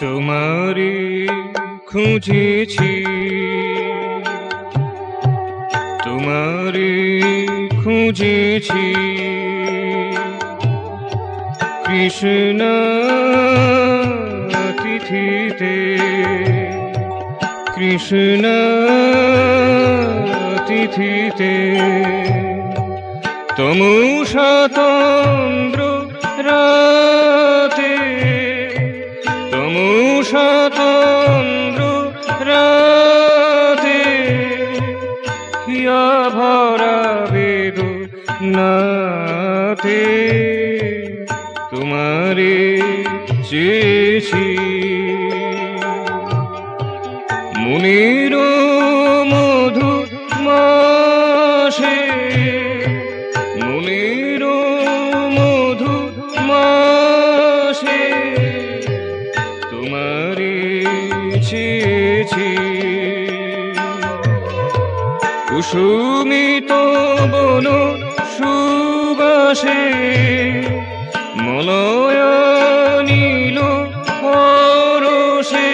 তোমারে খুঁজেছি, তোমারে খুঁজেছি, কৃষ্ণ তিথিতে, কৃষ্ণ তিথিতে, তমুষা তন্দ্র রাতে, তমুষা তন্দ্র রাতে, হিয়া ভরা বেদনাতে, তোমারে চেয়েছি। মুনির মধু মাসে, মুনির মধু মাসে, তোমারে চেয়েছি। কুসুমিত বন সুবাসে, মলয় নীল পরশে,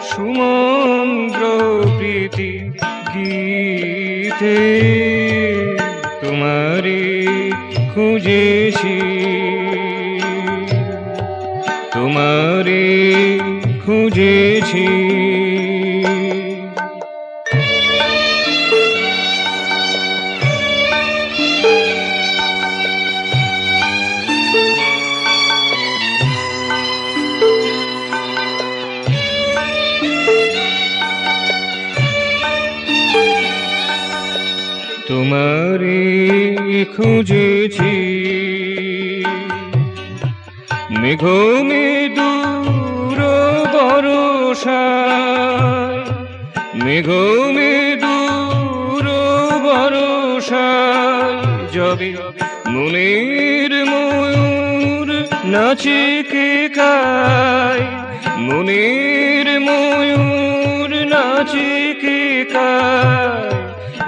সুমন্দ্র প্রীতি গীতে, তোমারে খুঁজেছি, তোমারে খুঁজেছি। তোমারে খুঁজেছি, মেঘ মেদুর বরষায়, মেঘ মেদুর বরষায়, যবে মনের ময়ূর নাচে কে কায়, মনের ময়ূর নাচে কে কায়,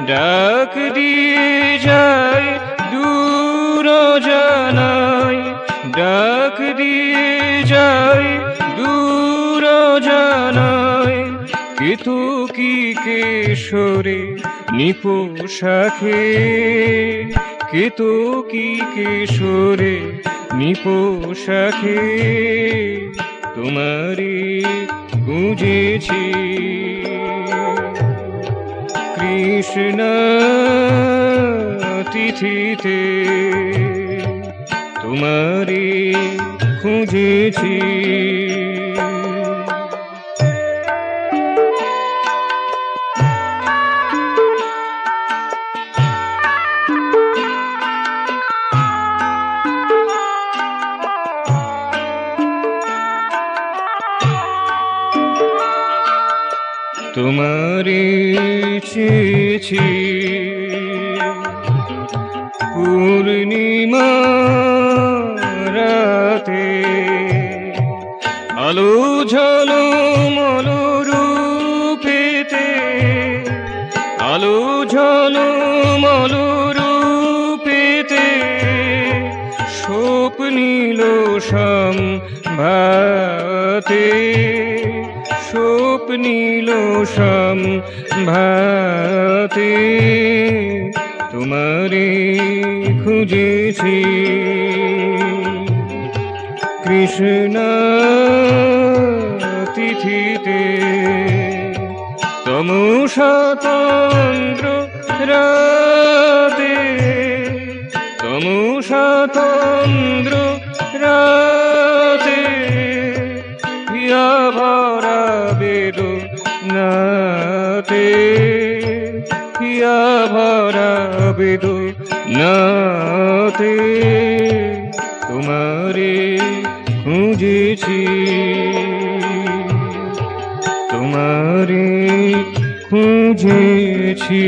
ডাক দিয়ে যায় দূর জানাই, ডাক দিয়ে যায় দূর জানাই, কেতকী কেশরে নিপোষাখে, কেতকী কেশরে নিপোষাখে, তোমারে খুঁজেছি। কৃষ্ণ তিথিতে, তোমারে খুঁজেছি। তোমারে চেয়েছি, পূর্ণিমা রাতে, আলো ঝলমল রূপেতে, আলো ঝলমল রূপেতে, স্বপ্নিল সম্ভাতে, স্বপ্নিল সম্ভাতে, তোমারে খুঁজেছি। কৃষ্ণ তিথিতে, তমুষা তন্দ্র রাতে, তমুষা তন্দ্র রাতে, হিয়া ভরা বেদনাতে, হিয়া ভরা বেদনাতে, তোমারে খুঁজেছি, তোমারে খুঁজেছি।